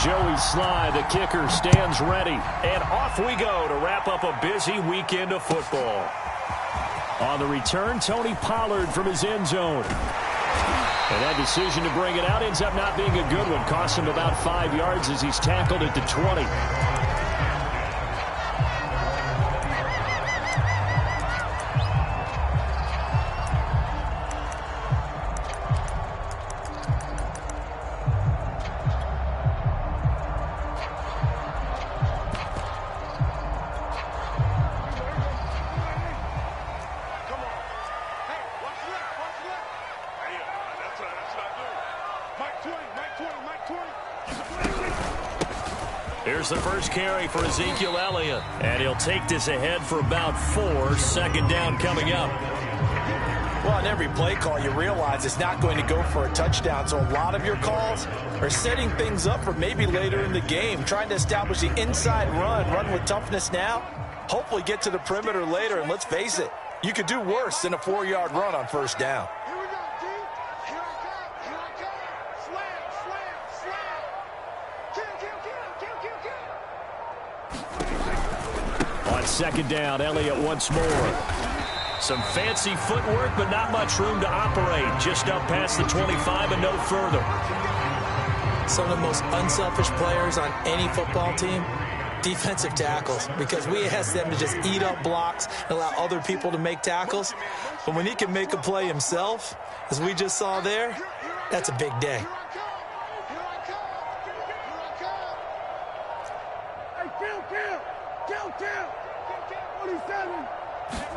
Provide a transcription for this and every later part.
Joey Sly, the kicker, stands ready. And off we go to wrap up a busy weekend of football. On the return, Tony Pollard from his end zone. And that decision to bring it out ends up not being a good one. Cost him about 5 yards as he's tackled at the 20. Here's the first carry for Ezekiel Elliott. And he'll take this ahead for about 4. Second down coming up. Well, on every play call, you realize it's not going to go for a touchdown. So a lot of your calls are setting things up for maybe later in the game, trying to establish the inside run with toughness now, hopefully get to the perimeter later. And let's face it, you could do worse than a 4-yard run on first down. Second down, Elliott once more. Some fancy footwork, but not much room to operate. Just up past the 25 and no further. Some of the most unselfish players on any football team, defensive tackles, because we ask them to just eat up blocks and allow other people to make tackles. But when he can make a play himself, as we just saw there, that's a big day.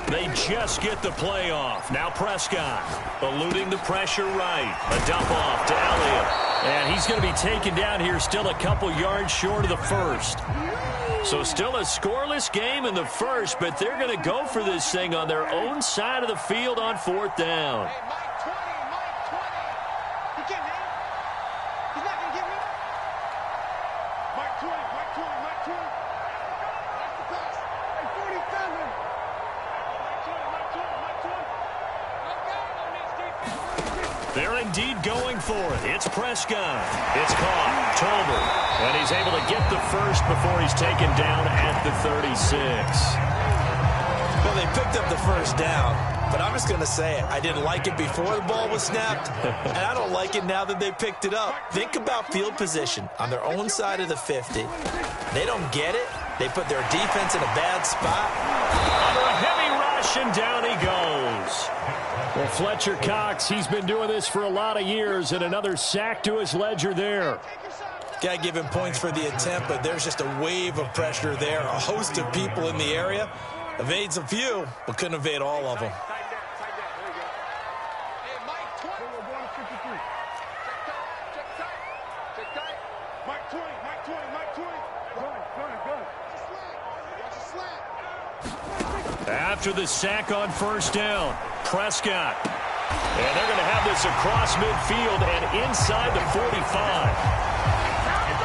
They just get the play off. Now Prescott eluding the pressure right. A dump off to Elliott. And he's going to be taken down here still a couple yards short of the first. So still a scoreless game in the first, but they're going to go for this thing on their own side of the field on 4th down. They're indeed going for it. It's Prescott. It's caught. Tolbert. And he's able to get the first before he's taken down at the 36. Well, they picked up the first down, but I'm just going to say it. I didn't like it before the ball was snapped, and I don't like it now that they picked it up. Think about field position on their own side of the 50. They don't get it. They put their defense in a bad spot. Under a heavy rush, and down he goes. Well, Fletcher Cox, he's been doing this for a lot of years, and another sack to his ledger there. Got to give him points for the attempt, but there's just a wave of pressure there. A host of people in the area. Evades a few, but couldn't evade all of them. After the sack on first down, Prescott. And they're going to have this across midfield and inside the 45.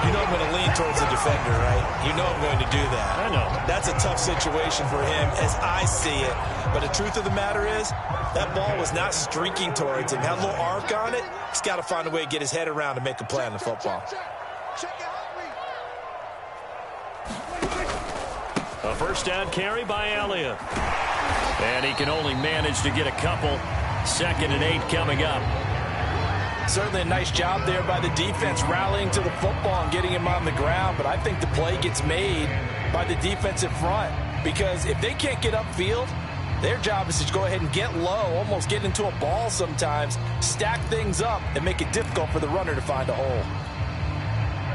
You know I'm going to lean towards the defender, right? You know I'm going to do that. I know. That's a tough situation for him as I see it. But the truth of the matter is, that ball was not streaking towards him. Had a little arc on it. He's got to find a way to get his head around to make a play on the football. A first down carry by Elliott. And he can only manage to get a couple. 2nd and 8 coming up. Certainly a nice job there by the defense rallying to the football and getting him on the ground. But I think the play gets made by the defensive front. Because if they can't get upfield, their job is to go ahead and get low, almost get into a ball sometimes, stack things up, and make it difficult for the runner to find a hole.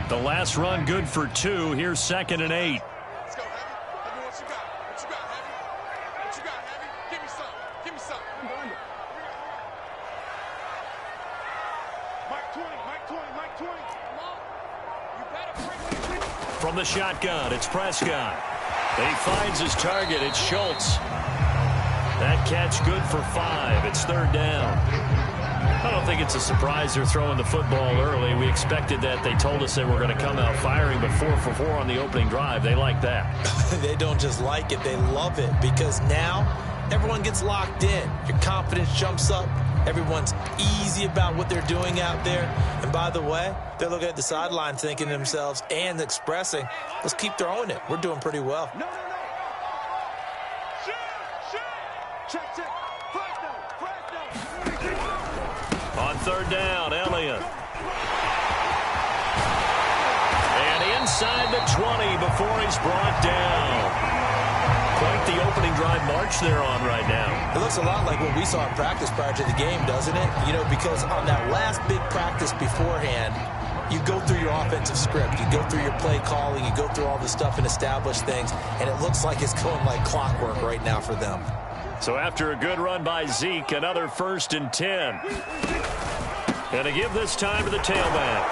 The last run good for 2. Here's 2nd and 8. Let's go, Heavy. Heavy, what you got? What you got, Heavy? What you got, Heavy? Give me some. Give me some. Under. Mike 20, Mike 20, Mike 20. Come on. You better bring me. From the shotgun, it's Prescott. And he finds his target. It's Schultz. That catch good for 5. It's 3rd down. I don't think it's a surprise they're throwing the football early. We expected that. They told us they were going to come out firing, but 4 for 4 on the opening drive. They like that. They don't just like it, they love it, because now everyone gets locked in. Your confidence jumps up. Everyone's easy about what they're doing out there. And by the way, they're looking at the sideline thinking to themselves and expressing, let's keep throwing it. We're doing pretty well. No. Check. On third down, Elliott. And inside the 20 before he's brought down. Quite the opening drive march they're on right now. It looks a lot like what we saw in practice prior to the game, doesn't it? You know, because on that last big practice beforehand, you go through your offensive script. You go through your play calling. You go through all the stuff and establish things. And it looks like it's going like clockwork right now for them. So after a good run by Zeke, another 1st and 10. And to give this time to the tailback.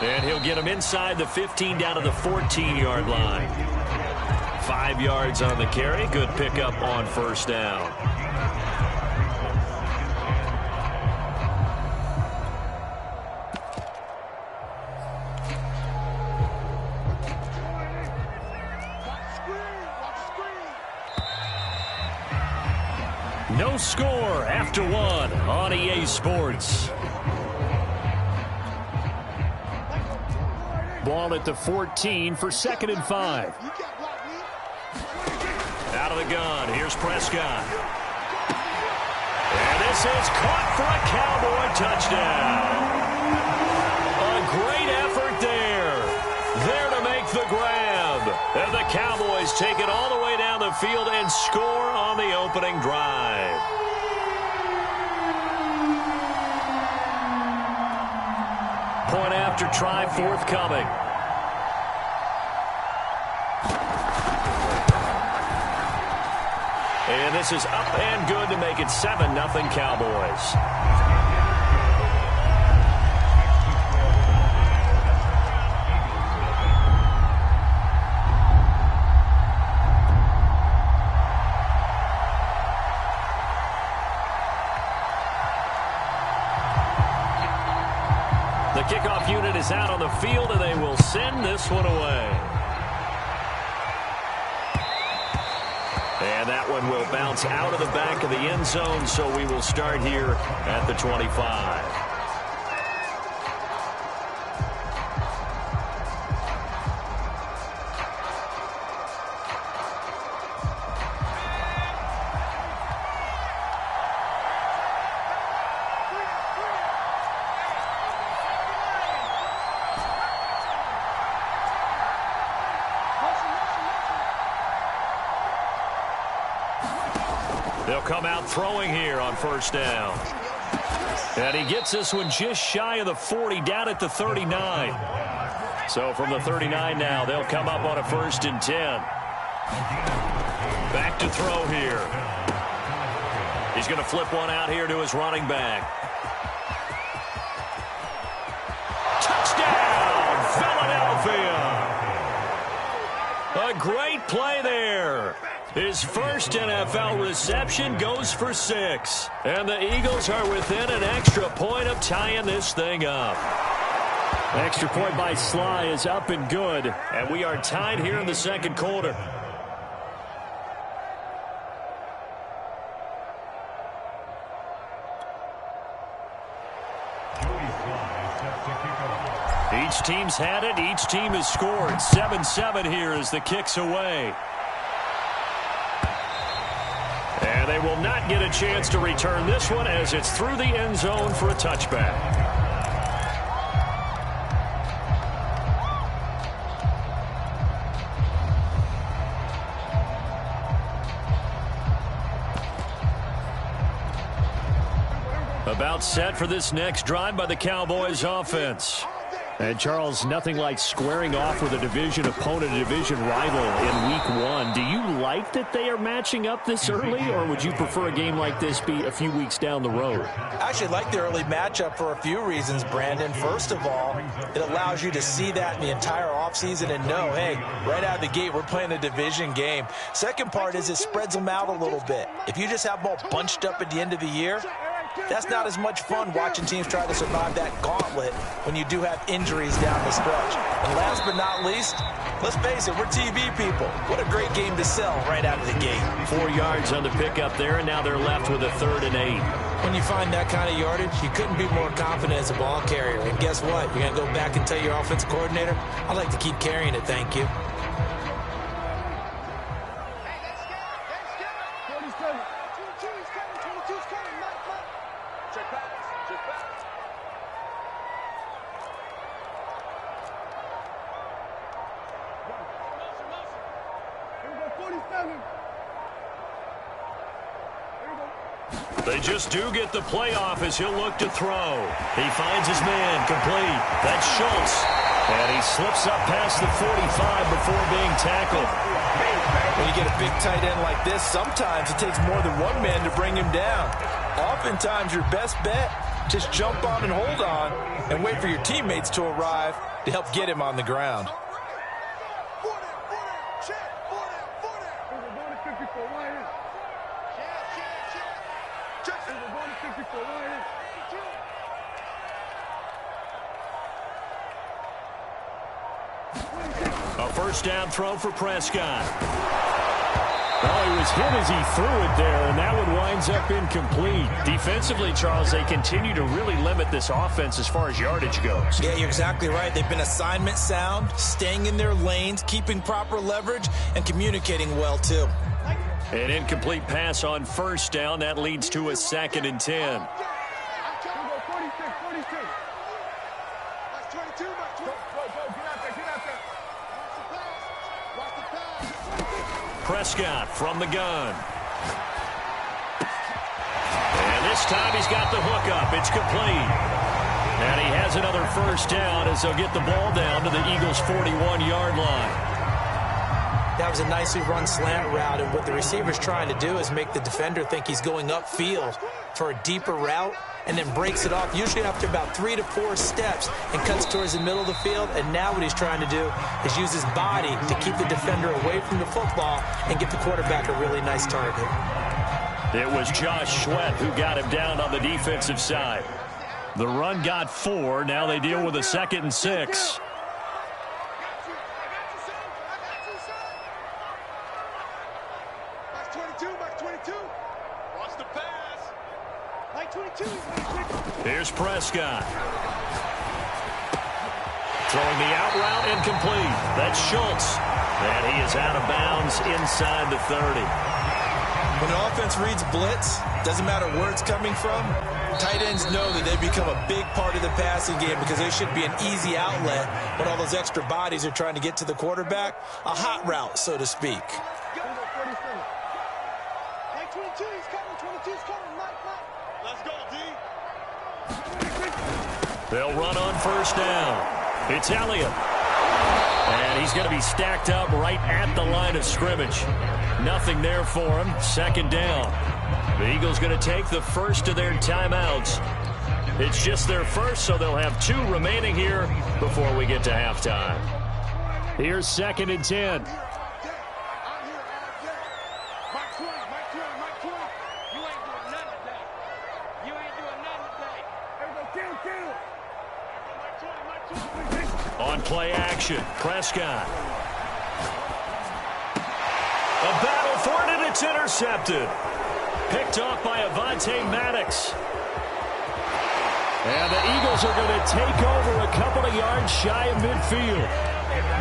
And he'll get him inside the 15 down to the 14-yard line. 5 yards on the carry. Good pickup on first down. No score after 1 on EA Sports. Ball at the 14 for 2nd and 5. Out of the gun, here's Prescott. And this is caught for a Cowboy touchdown. A great effort there. There to make the grab. And the Cowboys take it all the way down the field and score on the opening drive. Point after try forthcoming. And this is up and good to make it 7-0 Cowboys. The kickoff unit is out on the field, and they will send this one away. And that one will bounce out of the back of the end zone, so we will start here at the 25. They'll come out throwing here on first down. And he gets this one just shy of the 40, down at the 39. So from the 39 now, they'll come up on a 1st and 10. Back to throw here. He's going to flip one out here to his running back. Touchdown, Philadelphia! A great play there. His first NFL reception goes for 6. And the Eagles are within an extra point of tying this thing up. Extra point by Sly is up and good. And we are tied here in the second quarter. Each team's had it. Each team has scored. 7-7 here as the kick's away. And they will not get a chance to return this one as it's through the end zone for a touchback. About set for this next drive by the Cowboys offense. And, Charles, nothing like squaring off with a division opponent, a division rival in Week 1. Do you like that they are matching up this early, or would you prefer a game like this be a few weeks down the road? I actually like the early matchup for a few reasons, Brandon. First of all, it allows you to see that in the entire offseason and know, hey, right out of the gate, we're playing a division game. Second part is it spreads them out a little bit. If you just have them all bunched up at the end of the year, that's not as much fun watching teams try to survive that gauntlet when you do have injuries down the stretch. And last but not least, let's face it, we're TV people. What a great game to sell right out of the gate. 4 yards on the pickup there, and now they're left with a 3rd and 8. When you find that kind of yardage, you couldn't be more confident as a ball carrier. And guess what? You're going to go back and tell your offensive coordinator, I'd like to keep carrying it, thank you. They just do get the playoff as he'll look to throw. He finds his man complete. That's Schultz. And he slips up past the 45 before being tackled. When you get a big tight end like this, sometimes it takes more than one man to bring him down. Oftentimes your best bet, just jump on and hold on and wait for your teammates to arrive to help get him on the ground. A first down throw for Prescott. Oh, he was hit as he threw it there, and that one winds up incomplete. Defensively, Charles, they continue to really limit this offense as far as yardage goes. Yeah, you're exactly right. They've been assignment sound, staying in their lanes, keeping proper leverage, and communicating well, too. An incomplete pass on first down. That leads to a 2nd and 10. Prescott from the gun. And this time he's got the hook up. It's complete. And he has another first down as they'll get the ball down to the Eagles' 41-yard line. That was a nicely run slant route, and what the receiver's trying to do is make the defender think he's going upfield for a deeper route, and then breaks it off, usually after about 3 to 4 steps, and cuts towards the middle of the field. And now what he's trying to do is use his body to keep the defender away from the football and give the quarterback a really nice target. It was Josh Sweat who got him down on the defensive side. The run got 4. Now they deal with a 2nd and 6. Here's Prescott. Throwing the out route incomplete. That's Schultz. And he is out of bounds inside the 30. When an offense reads blitz, doesn't matter where it's coming from, tight ends know that they become a big part of the passing game because they should be an easy outlet when all those extra bodies are trying to get to the quarterback. A hot route, so to speak. They'll run on first down. It's Elliott. And he's going to be stacked up right at the line of scrimmage. Nothing there for him. 2nd down. The Eagles going to take the first of their timeouts. It's just their first, so they'll have 2 remaining here before we get to halftime. Here's 2nd and 10. On play action, Prescott. A battle for it, and it's intercepted. Picked off by Avonte Maddox. And the Eagles are going to take over a couple of yards shy of midfield.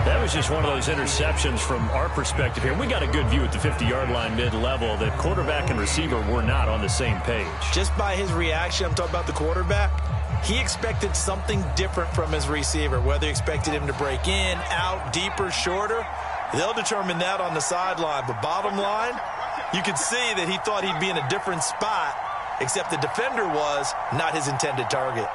That was just one of those interceptions from our perspective here. We got a good view at the 50-yard line mid-level that quarterback and receiver were not on the same page. Just by his reaction, I'm talking about the quarterback, he expected something different from his receiver, whether he expected him to break in, out, deeper, shorter. They'll determine that on the sideline. But bottom line, you could see that he thought he'd be in a different spot, except the defender was not his intended target.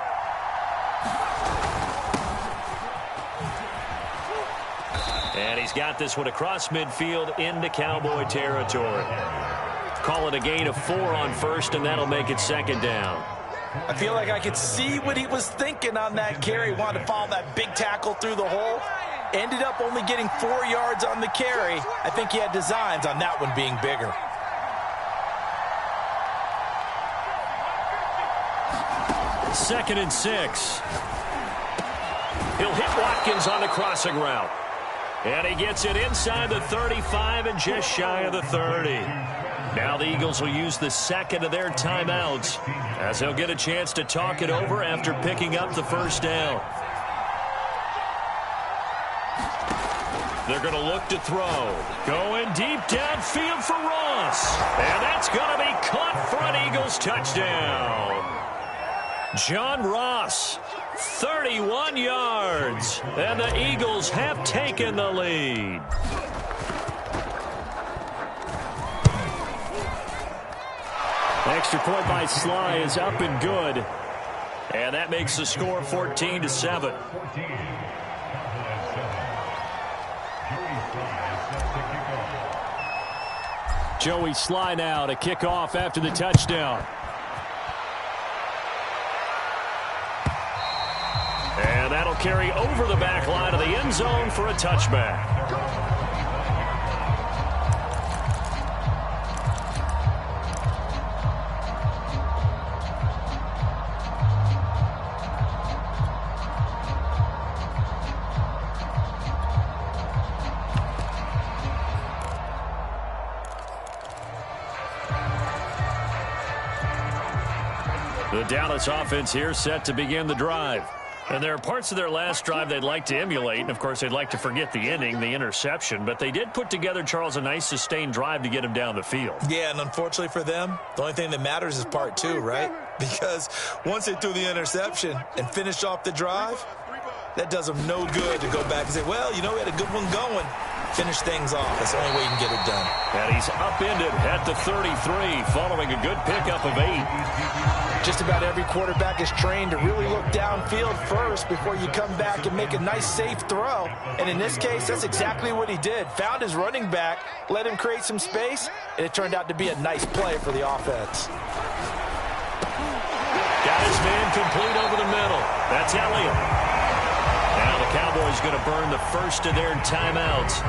And he's got this one across midfield into Cowboy territory. Call it a gain of 4 on first, and that'll make it 2nd down. I feel like I could see what he was thinking on that carry. Wanted to follow that big tackle through the hole. Ended up only getting 4 yards on the carry. I think he had designs on that one being bigger. Second and 6. He'll hit Watkins on the crossing route. And he gets it inside the 35 and just shy of the 30. Now the Eagles will use the second of their timeouts as they'll get a chance to talk it over after picking up the first down. They're going to look to throw. Going deep downfield for Ross. And that's going to be caught for an Eagles touchdown. John Ross, 31 yards. And the Eagles have taken the lead. Extra point by Sly is up and good. And that makes the score 14-7. Joey Sly now to kick off after the touchdown. And that'll carry over the back line of the end zone for a touchback. The Dallas offense here set to begin the drive. And there are parts of their last drive they'd like to emulate. And, of course, they'd like to forget the ending, the interception. But they did put together, Charles, a nice sustained drive to get him down the field. Yeah, and unfortunately for them, the only thing that matters is part two, right? Because once they threw the interception and finished off the drive, that does them no good to go back and say, well, you know, we had a good one going. Finish things off. That's the only way you can get it done. And he's upended at the 33 following a good pickup of 8. Just about every quarterback is trained to really look downfield first before you come back and make a nice, safe throw. And in this case, that's exactly what he did. Found his running back, let him create some space, and it turned out to be a nice play for the offense. Got his man complete over the middle. That's Elliott. Now the Cowboys going to burn the first of their timeouts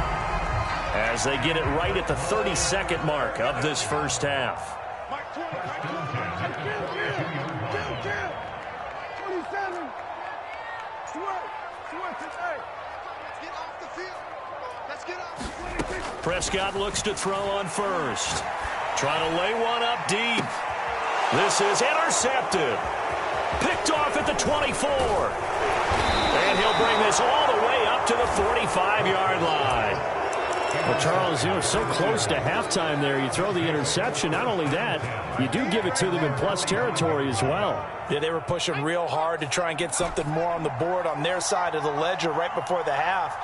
as they get it right at the 32nd mark of this first half. Prescott looks to throw on first. Trying to lay one up deep. This is intercepted. Picked off at the 24. And he'll bring this all the way up to the 45-yard line. Well, Charles, you know, so close to halftime there. You throw the interception. Not only that, you do give it to them in plus territory as well. Yeah, they were pushing real hard to try and get something more on the board on their side of the ledger right before the half.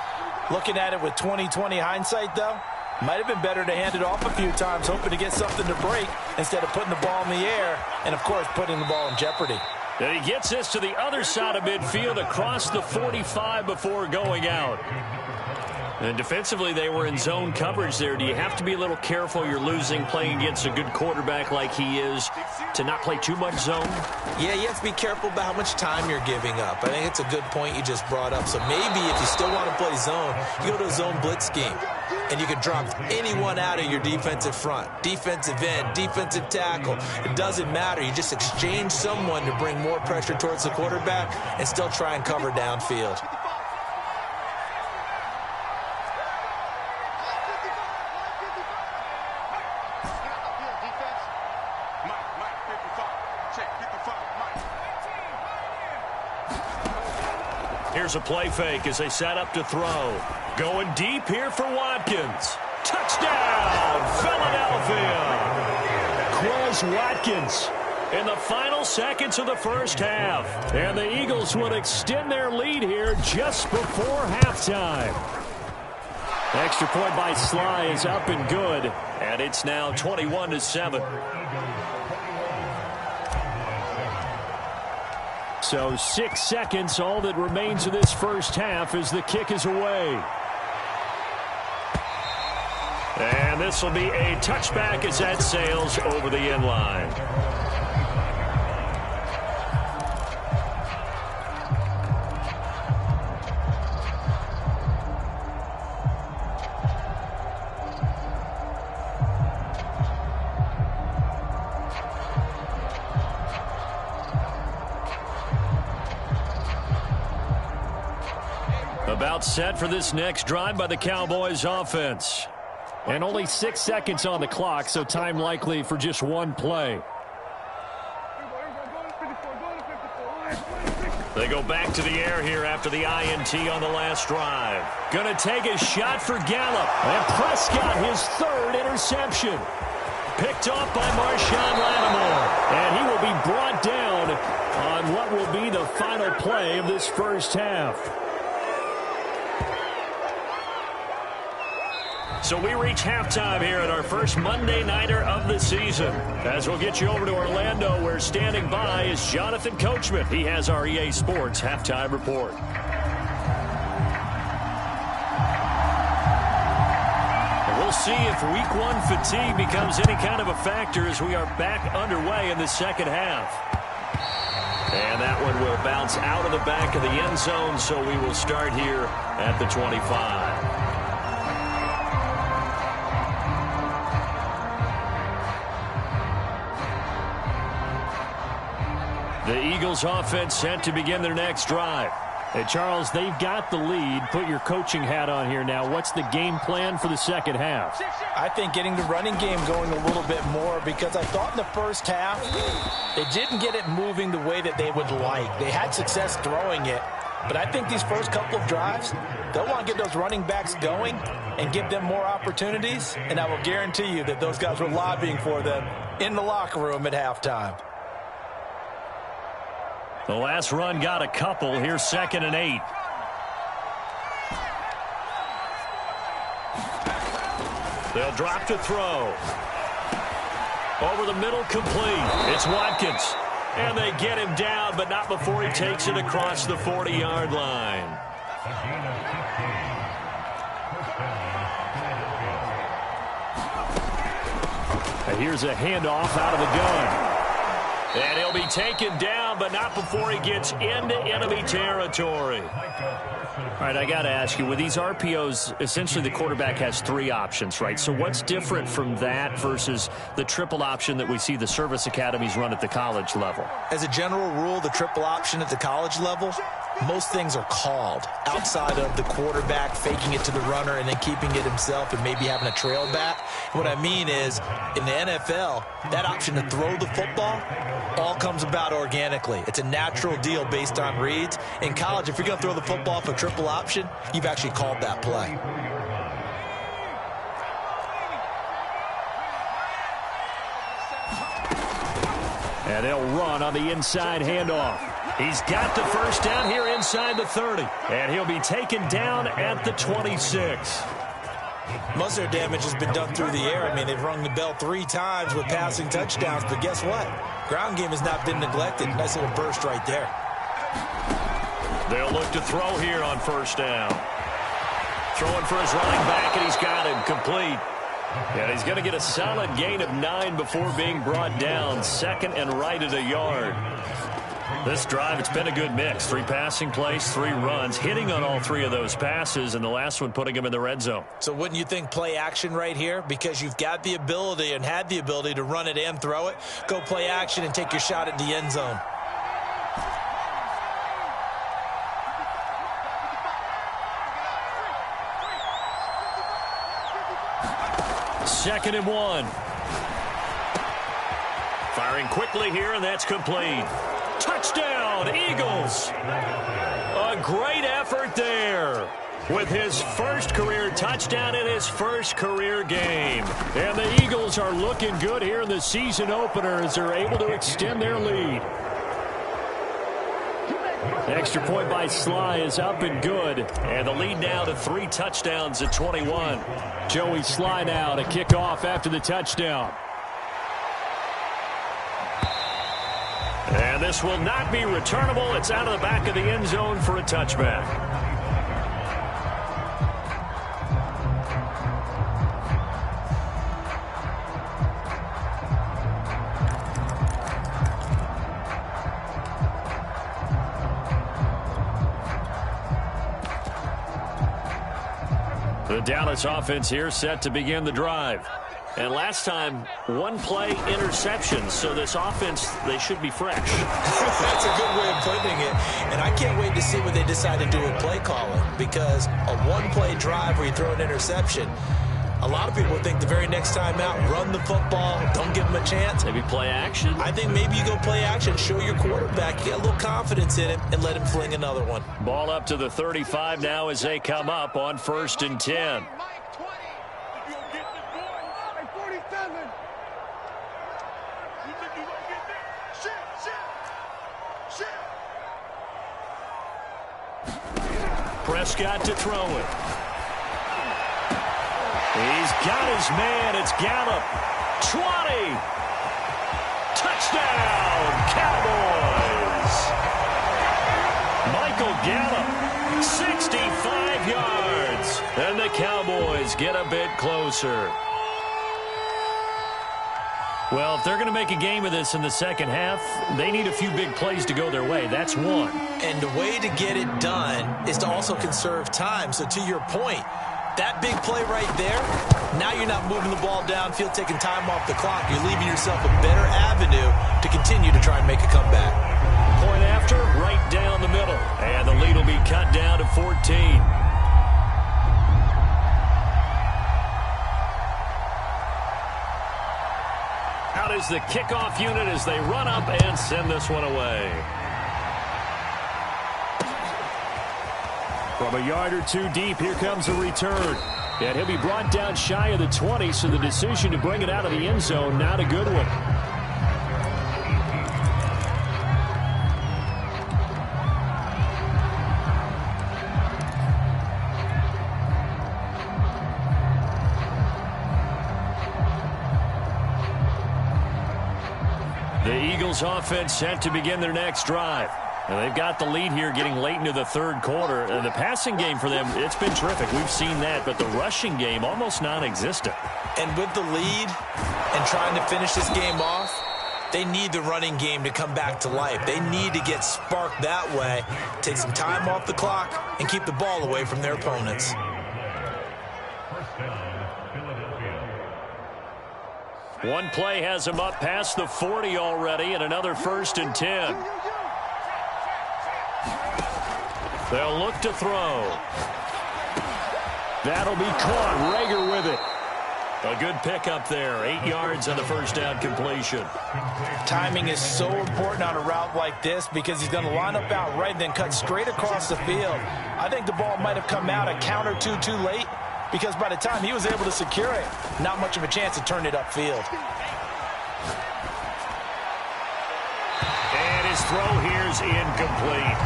Looking at it with 20/20 hindsight, though, might have been better to hand it off a few times, hoping to get something to break instead of putting the ball in the air and, of course, putting the ball in jeopardy. And he gets this to the other side of midfield across the 45 before going out. And defensively, they were in zone coverage there. Do you have to be a little careful? You're losing, playing against a good quarterback like he is, to not play too much zone? Yeah, you have to be careful about how much time you're giving up. I think it's a good point you just brought up. So maybe if you still want to play zone, you go to a zone blitz scheme. And you can drop anyone out of your defensive front. Defensive end, defensive tackle. It doesn't matter. You just exchange someone to bring more pressure towards the quarterback and still try and cover downfield. Here's a play fake as they set up to throw. Going deep here for Watkins. Touchdown, Philadelphia. Quez Watkins in the final seconds of the first half. And the Eagles would extend their lead here just before halftime. Extra point by Sly is up and good. And it's now 21-7. So 6 seconds, all that remains of this first half as the kick is away. And this will be a touchback as that sails over the end line. About set for this next drive by the Cowboys offense. And only 6 seconds on the clock, so time likely for just one play. They go back to the air here after the INT on the last drive. Going to take a shot for Gallup. And Prescott, his third interception. Picked off by Marshawn Lattimore. And he will be brought down on what will be the final play of this first half. So we reach halftime here at our first Monday Nighter of the season. As we'll get you over to Orlando, where standing by is Jonathan Coachman. He has our EA Sports halftime report. And we'll see if week one fatigue becomes any kind of a factor as we are back underway in the second half. And that one will bounce out of the back of the end zone, so we will start here at the 25. The Eagles offense set to begin their next drive. Hey, Charles, they've got the lead. Put your coaching hat on here now. What's the game plan for the second half? I think getting the running game going a little bit more, because I thought in the first half they didn't get it moving the way that they would like. They had success throwing it, but I think these first couple of drives, they'll want to get those running backs going and give them more opportunities, and I will guarantee you that those guys were lobbying for them in the locker room at halftime. The last run got a couple. Here's 2nd and 8. They'll drop to throw. Over the middle, complete. It's Watkins. And they get him down, but not before he takes it across the 40-yard line. And here's a handoff out of the gun. And he'll be taken down, but not before he gets into enemy territory. All right, I got to ask you, with these RPOs, essentially the quarterback has 3 options, right? So what's different from that versus the triple option that we see the service academies run at the college level? As a general rule, the triple option at the college level, most things are called outside of the quarterback faking it to the runner and then keeping it himself and maybe having a trail back. What I mean is, in the NFL, that option to throw the football all comes about organically. It's a natural deal based on reads. In college, if you're going to throw the football for triple option, you've actually called that play. And they'll run on the inside handoff. He's got the first down here inside the 30. And he'll be taken down at the 26. Most of their damage has been done through the air. I mean, they've rung the bell 3 times with passing touchdowns, but guess what? Ground game has not been neglected. Nice little burst right there. They'll look to throw here on first down. Throwing for his running back, and he's got him complete. And he's going to get a solid gain of 9 before being brought down. 2nd and right at a yard. This drive, it's been a good mix. 3 passing plays, 3 runs, hitting on all 3 of those passes, and the last one putting him in the red zone. So wouldn't you think play action right here? Because you've got the ability and had the ability to run it and throw it. Go play action and take your shot at the end zone. Second and 1. Firing quickly here, and that's complete. Touchdown, Eagles. A great effort there with his first career touchdown in his first career game. And the Eagles are looking good here in the season opener as they're able to extend their lead. The extra point by Sly is up and good. And the lead now to 3 touchdowns at 21. Joey Sly now to kick off after the touchdown. And this will not be returnable. It's out of the back of the end zone for a touchback. The Dallas offense here set to begin the drive. And last time, 1-play interception. So this offense, they should be fresh. That's a good way of putting it. And I can't wait to see what they decide to do with play calling. Because a 1-play drive where you throw an interception, a lot of people would think the very next time out, run the football, don't give him a chance. Maybe play action? I think maybe you go play action, show your quarterback, you get a little confidence in him, and let him fling another one. Ball up to the 35 now as they come up on 1st and 10. Prescott to throw it. He's got his man. It's Gallup. 20. Touchdown, Cowboys. Michael Gallup, 65 yards. And the Cowboys get a bit closer. Well, if they're going to make a game of this in the second half, they need a few big plays to go their way. That's one. And the way to get it done is to also conserve time. So to your point, that big play right there, now you're not moving the ball downfield, taking time off the clock. You're leaving yourself a better avenue to continue to try and make a comeback. Point after, right down the middle. And the lead will be cut down to 14. Out is the kickoff unit as they run up and send this one away. From a yard or two deep, here comes a return. And he'll be brought down shy of the 20, so the decision to bring it out of the end zone, not a good one. The Eagles offense set to begin their next drive. And they've got the lead here getting late into the third quarter. And the passing game for them, it's been terrific. We've seen that, but the rushing game almost non-existent. And with the lead and trying to finish this game off, they need the running game to come back to life. They need to get sparked that way, take some time off the clock, and keep the ball away from their opponents. One play has him up past the 40 already, and another 1st and 10. They'll look to throw. That'll be caught. Rager with it. A good pickup there. 8 yards on the first down completion. Timing is so important on a route like this because he's going to line up out right and then cut straight across the field. I think the ball might have come out a count or two too late because by the time he was able to secure it, not much of a chance to turn it upfield. And his throw here's incomplete.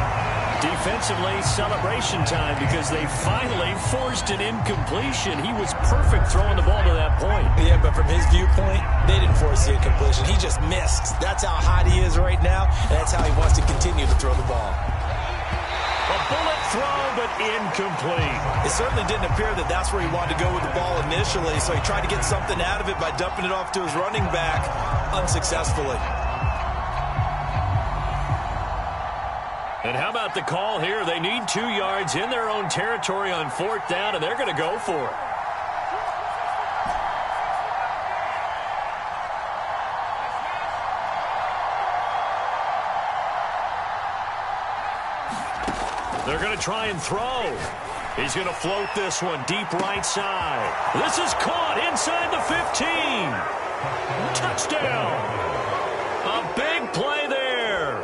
Defensively, celebration time because they finally forced an incompletion. He was perfect throwing the ball to that point. Yeah, but from his viewpoint, they didn't force the incompletion. He just missed. That's how hot he is right now, and that's how he wants to continue to throw the ball. A bullet throw, but incomplete. It certainly didn't appear that that's where he wanted to go with the ball initially, so he tried to get something out of it by dumping it off to his running back unsuccessfully. And how about the call here? They need 2 yards in their own territory on 4th down, and they're going to go for it. They're going to try and throw. He's going to float this one deep right side. This is caught inside the 15. Touchdown. A big play there.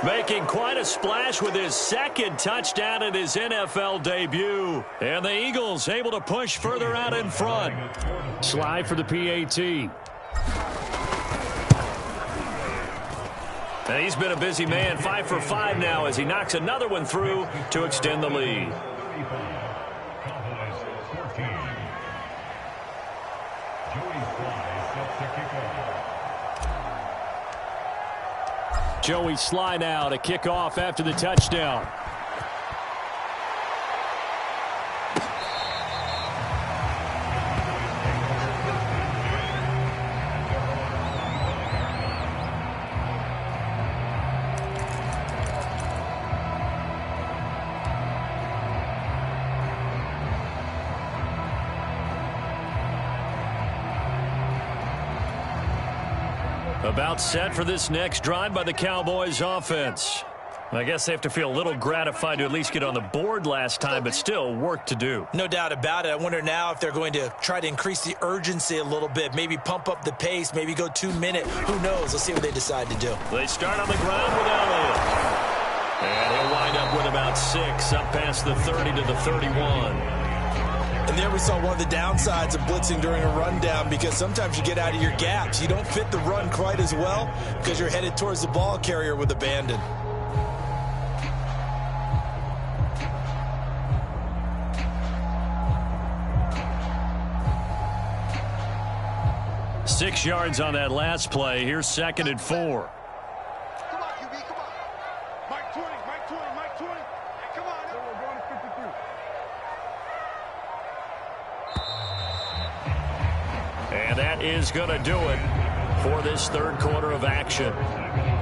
Making quite a splash with his second touchdown in his NFL debut. And the Eagles able to push further out in front. Slide for the PAT. And he's been a busy man, 5 for 5 now as he knocks another one through to extend the lead. Joey Sly now to kick off after the touchdown. About set for this next drive by the Cowboys offense. I guess they have to feel a little gratified to at least get on the board last time, but still work to do. No doubt about it. I wonder now if they're going to try to increase the urgency a little bit, maybe pump up the pace, maybe go 2 minutes. Who knows? Let's see what they decide to do. They start on the ground with Elliott. And he'll wind up with about 6, up past the 30 to the 31. And there we saw one of the downsides of blitzing during a rundown, because sometimes you get out of your gaps. You don't fit the run quite as well because you're headed towards the ball carrier with abandon. Six yards on that last play. Here's 2nd and 4. Come on, QB, come on. Mike 20, Mike 20, Mike 20. Hey, come on. We're going to 52. And that is going to do it for this third quarter of action.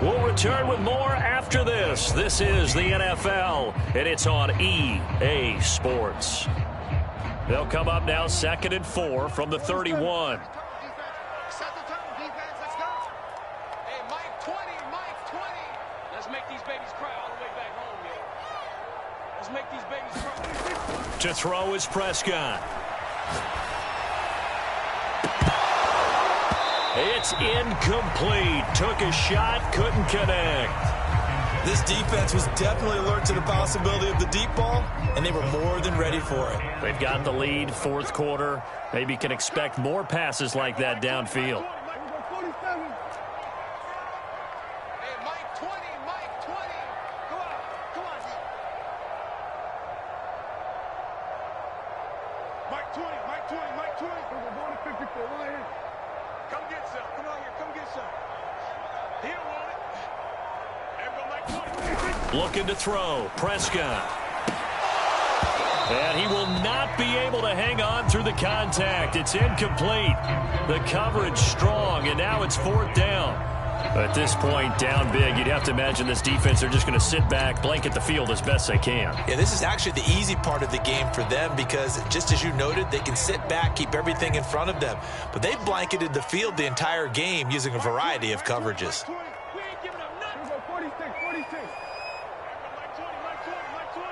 We'll return with more after this. This is the NFL, and it's on EA Sports. They'll come up now 2nd and 4 from the 31. Set the tone, defense. Let's go. Hey, Mike 20, Mike 20. Let's make these babies cry all the way back home, man. Let's make these babies cry. To throw is Prescott. It's incomplete. Took a shot, couldn't connect. This defense was definitely alert to the possibility of the deep ball, and they were more than ready for it. They've got the lead, fourth quarter. Maybe can expect more passes like that downfield. Hey, Mike 20, Mike 20. Come on, come on, D. Mike 20, Mike 20, Mike 20. We're going to 54 right here. Come get some. Come on here, come get some. He don't want it. There we go, Mike 20. Looking to throw, Prescott. And he will not be able to hang on through the contact. It's incomplete. The coverage strong, and now it's 4th down. At this point, down big, you'd have to imagine this defense, they're just going to sit back, blanket the field as best they can. Yeah, this is actually the easy part of the game for them, because just as you noted, they can sit back, keep everything in front of them. But they've blanketed the field the entire game using a variety of coverages. We ain't giving up nothing. 46, 46. Mike 20, Mike 20, Mike 20.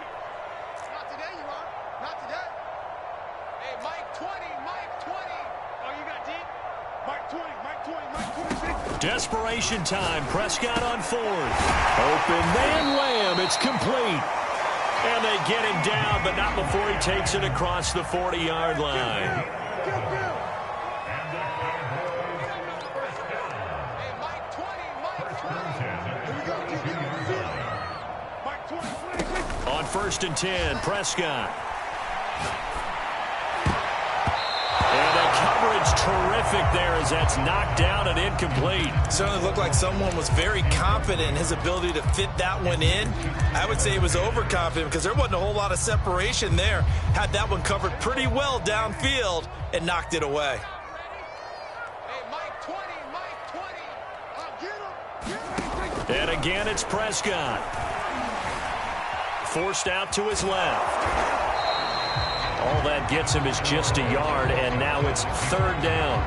Not today, you are. Not today. Hey, Mike 20, Mike 20. Oh, you got deep? Mike 20, Mike 20, Mike 26. Desperation time. Prescott on 4th. Open man wham. It's complete. And they get him down, but not before he takes it across the 40-yard line. Hey, Mike 20, Mike 20. Here we go, Mike 20, 26. On 1st and 10, Prescott. And the coverage terrific there as that's knocked down and incomplete. Certainly looked like someone was very confident in his ability to fit that one in. I would say he was overconfident because there wasn't a whole lot of separation there. Had that one covered pretty well downfield and knocked it away. Hey, Mike 20, Mike 20. Get him. And again, it's Prescott. Forced out to his left. All that gets him is just a yard, and now it's 3rd down.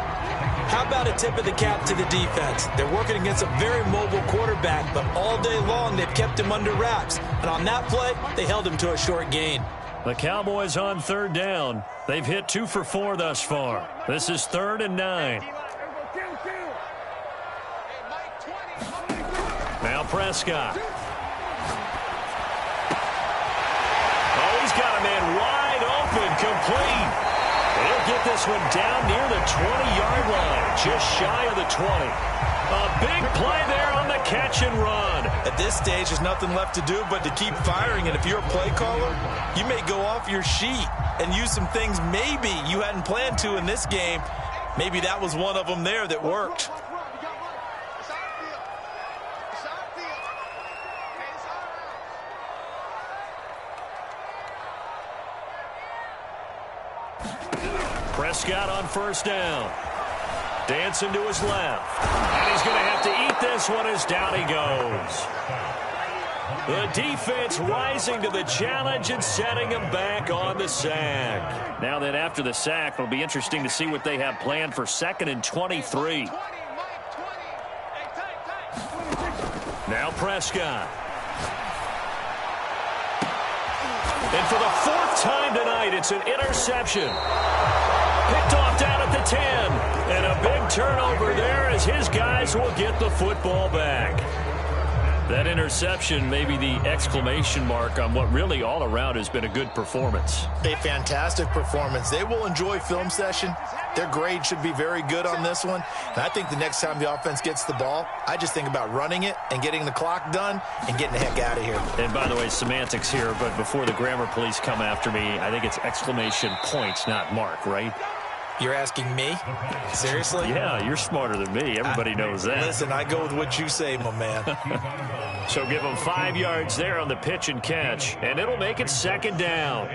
How about a tip of the cap to the defense? They're working against a very mobile quarterback, but all day long they've kept him under wraps. And on that play, they held him to a short gain. The Cowboys on 3rd down. They've hit 2 for 4 thus far. This is 3rd and 9. Now Prescott. Oh, he's got a man wide open, complete. He'll get this one down near the 20-yard line, just shy of the 20. A big play there on the catch and run. At this stage, there's nothing left to do but to keep firing. And if you're a play caller, you may go off your sheet and use some things maybe you hadn't planned to in this game. Maybe that was one of them there that worked. Prescott on 1st down. Dancing to his left. And he's going to have to eat this one as down he goes. The defense rising to the challenge and setting him back on the sack. Now then, after the sack, it'll be interesting to see what they have planned for 2nd and 23. Now Prescott. And for the 4th time tonight, it's an interception. Picked off down at the 10. And a big turnover there as his guys will get the football back. That interception may be the exclamation mark on what really all around has been a good performance. A fantastic performance. They will enjoy film session. Their grade should be very good on this one. And I think the next time the offense gets the ball, I just think about running it and getting the clock done and getting the heck out of here. And by the way, semantics here, but before the grammar police come after me, I think it's exclamation points, not mark, right? You're asking me? Seriously? Yeah, you're smarter than me. Everybody knows that. Listen, I go with what you say, my man. So give them 5 yards there on the pitch and catch, and it'll make it 2nd down.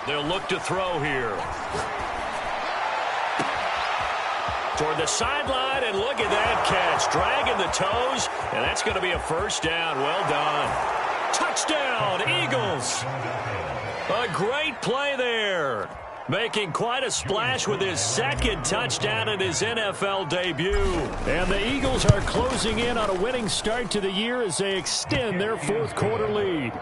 They'll look to throw here. Toward the sideline, and look at that catch. Dragging the toes, and that's going to be a 1st down. Well done. Touchdown, Eagles. A great play there. Making quite a splash with his 2nd touchdown in his NFL debut. And the Eagles are closing in on a winning start to the year as they extend their 4th quarter lead.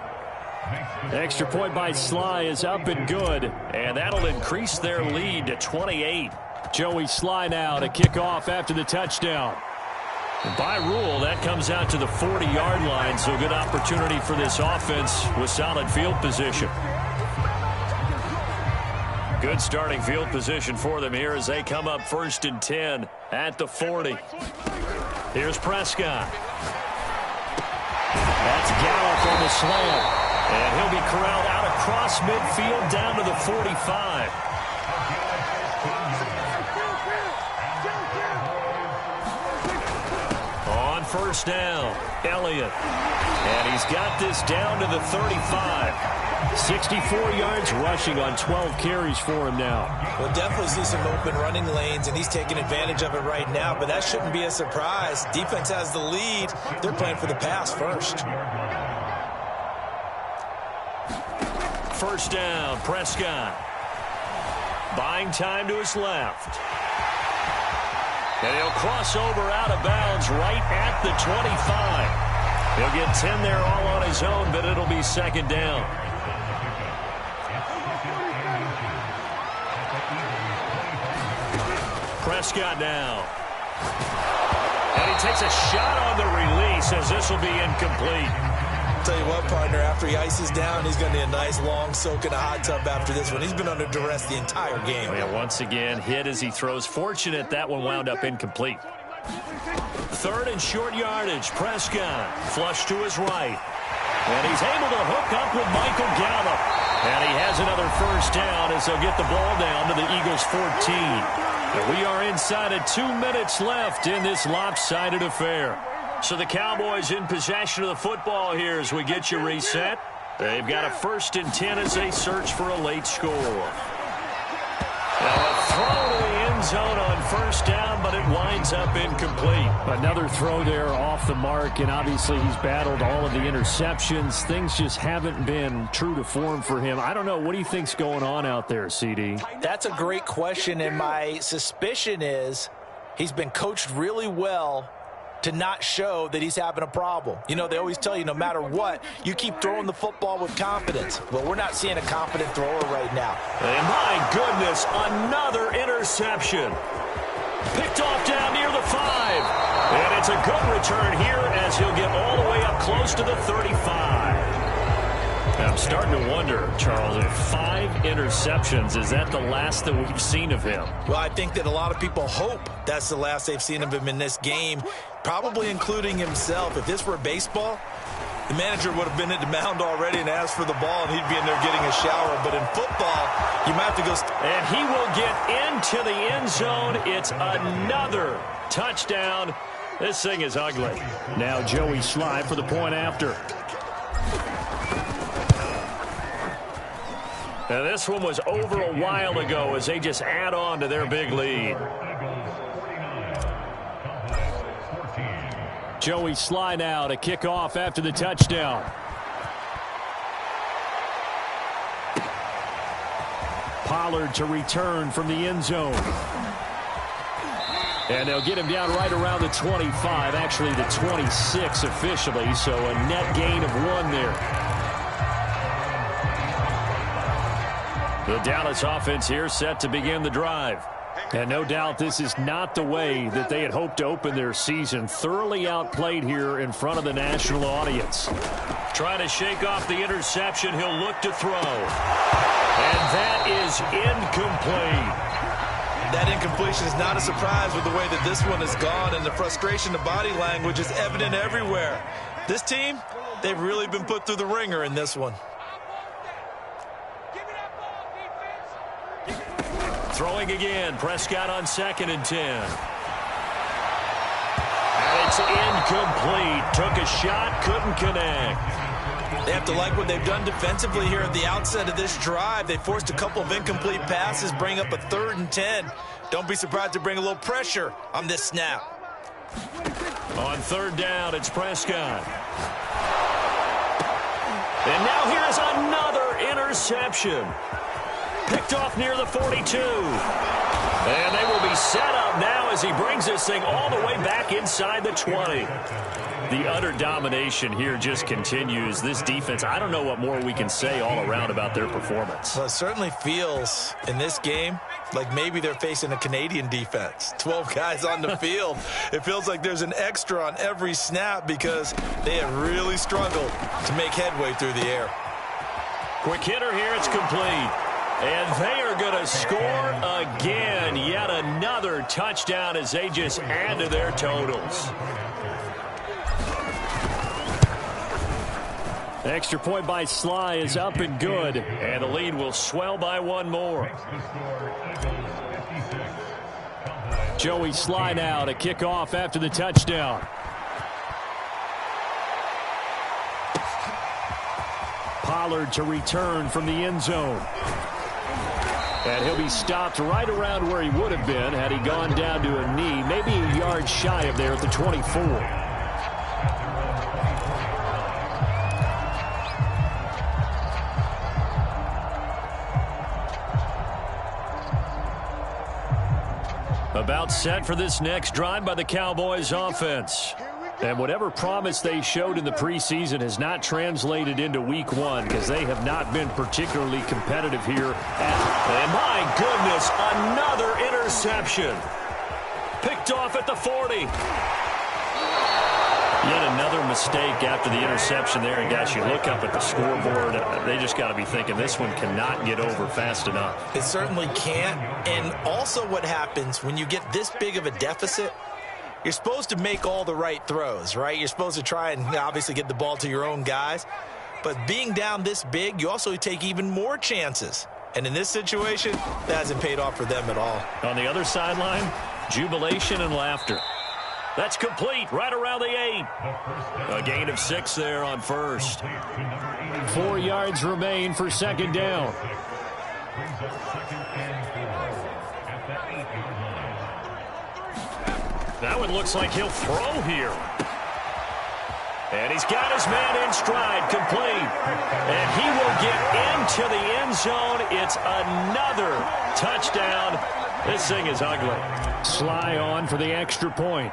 Extra point by Sly is up and good, and that'll increase their lead to 28. Joey Sly now to kick off after the touchdown. And by rule, that comes out to the 40-yard line, so good opportunity for this offense with solid field position. Good starting field position for them here as they come up 1st and 10 at the 40. Here's Prescott. That's Gallup on the slant. And he'll be corralled out across midfield down to the 45. On 1st down, Elliott. And he's got this down to the 35. 64 yards rushing on 12 carries for him now. We'll definitely see some open running lanes, and he's taking advantage of it right now, but that shouldn't be a surprise. Defense has the lead. They're playing for the pass first. 1st down, Prescott. Buying time to his left. And he'll cross over out of bounds right at the 25. He'll get 10 there all on his own, but it'll be 2nd down. Prescott now. And he takes a shot on the release as this will be incomplete. Tell you what, partner, after he ices down, he's going to need a nice long soak in a hot tub after this one. He's been under duress the entire game. Oh, yeah, once again, hit as he throws. Fortunate that one wound up incomplete. 3rd and short yardage. Prescott flush to his right. And he's able to hook up with Michael Gallup. And he has another 1st down as they'll get the ball down to the Eagles' 14. And we are inside of 2 minutes left in this lopsided affair. So the Cowboys in possession of the football here as we get you reset. They've got a 1st and 10 as they search for a late score. Now a throw to the end zone on 1st down, but it winds up incomplete. Another throw there off the mark, and obviously he's battled all of the interceptions. Things just haven't been true to form for him. I don't know. What do you think's going on out there, CD? That's a great question, and my suspicion is he's been coached really well to not show that he's having a problem. You know, they always tell you no matter what, you keep throwing the football with confidence. Well, we're not seeing a confident thrower right now. And my goodness, another interception. Picked off down near the 5. And it's a good return here as he'll get all the way up close to the 35. I'm starting to wonder, Charles, if 5 interceptions, is that the last that we've seen of him? Well, I think that a lot of people hope that's the last they've seen of him in this game, probably including himself. If this were baseball, the manager would have been at the mound already and asked for the ball, and he'd be in there getting a shower. But in football, you might have to go. And he will get into the end zone. It's another touchdown. This thing is ugly. Now Joey Sly for the point after. Now this one was over a while ago as they just add on to their big lead. Joey Sly now to kick off after the touchdown. Pollard to return from the end zone. And they'll get him down right around the 25, actually the 26 officially, so a net gain of 1 there. The Dallas offense here set to begin the drive. And no doubt this is not the way that they had hoped to open their season. Thoroughly outplayed here in front of the national audience. Trying to shake off the interception. He'll look to throw. And that is incomplete. That incompletion is not a surprise with the way that this one has gone, and the frustration, the body language is evident everywhere. This team, they've really been put through the ringer in this one. Throwing again. Prescott on 2nd and 10. And it's incomplete. Took a shot, couldn't connect. They have to like what they've done defensively here at the outset of this drive. They forced a couple of incomplete passes, bring up a 3rd and 10. Don't be surprised to bring a little pressure on this snap. On 3rd down, it's Prescott. And now here's another interception. Picked off near the 42. And they will be set up now as he brings this thing all the way back inside the 20. The utter domination here just continues. This defense, I don't know what more we can say all around about their performance. Well, it certainly feels in this game like maybe they're facing a Canadian defense. 12 guys on the field. It feels like there's an extra on every snap because they have really struggled to make headway through the air. Quick hitter here, it's complete. And they are going to score again. Yet another touchdown as they just add to their totals. Extra point by Sly is up and good. And the lead will swell by 1 more. Joey Sly now to kick off after the touchdown. Pollard to return from the end zone. And he'll be stopped right around where he would have been had he gone down to a knee, maybe a yard shy of there at the 24. About set for this next drive by the Cowboys offense. And whatever promise they showed in the preseason has not translated into week 1 because they have not been particularly competitive here. And my goodness, another interception. Picked off at the 40. Yet another mistake after the interception there. And guys, you look up at the scoreboard, they just got to be thinking this one cannot get over fast enough. It certainly can't. And also what happens when you get this big of a deficit, you're supposed to make all the right throws, right? You're supposed to try and obviously get the ball to your own guys. But being down this big, you also take even more chances. And in this situation, that hasn't paid off for them at all. On the other sideline, jubilation and laughter. That's complete right around the 8. A gain of 6 there on 1st. 4 yards remain for 2nd down. That one looks like he'll throw here. And he's got his man in stride, complete. And he will get into the end zone. It's another touchdown. This thing is ugly. Sly on for the extra point.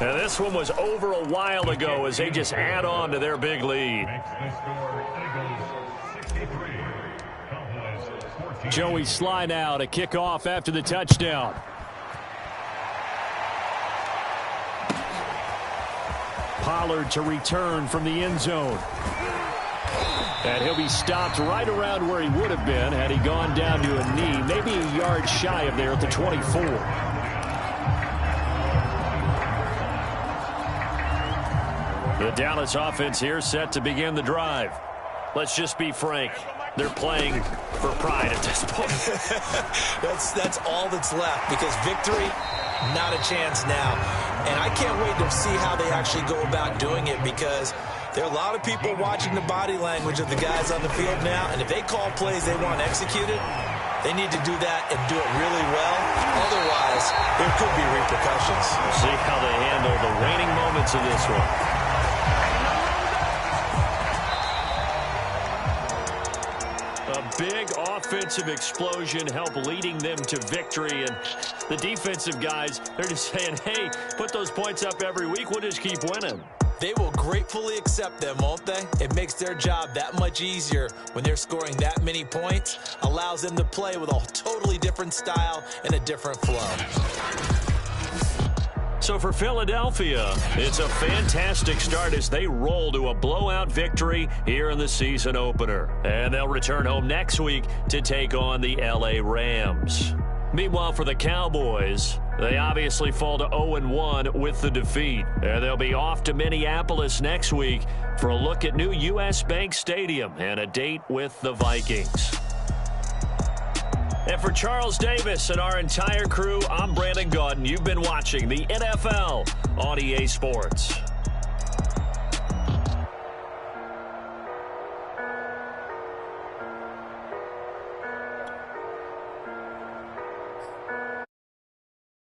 And this one was over a while ago as they just add on to their big lead. Joey Sly now to kick off after the touchdown. Pollard to return from the end zone. And he'll be stopped right around where he would have been had he gone down to a knee, maybe a yard shy of there at the 24. The Dallas offense here set to begin the drive. Let's just be frank. They're playing for pride at this point. That's all that's left because victory, not a chance now. And I can't wait to see how they actually go about doing it because there are a lot of people watching the body language of the guys on the field now. And if they call plays they want executed, they need to do that and do it really well. Otherwise, this, there could be repercussions. We'll see how they handle the waning moments of this one. A big offensive explosion helped leading them to victory, and the defensive guys, they're just saying, hey, put those points up every week, we'll just keep winning. They will gratefully accept them, won't they? It makes their job that much easier when they're scoring that many points, allows them to play with a totally different style and a different flow. So for Philadelphia, it's a fantastic start as they roll to a blowout victory here in the season opener. And they'll return home next week to take on the LA Rams. Meanwhile, for the Cowboys, they obviously fall to 0-1 with the defeat. And they'll be off to Minneapolis next week for a look at new U.S. Bank Stadium and a date with the Vikings. And for Charles Davis and our entire crew, I'm Brandon Gaudin. You've been watching the NFL on EA Sports.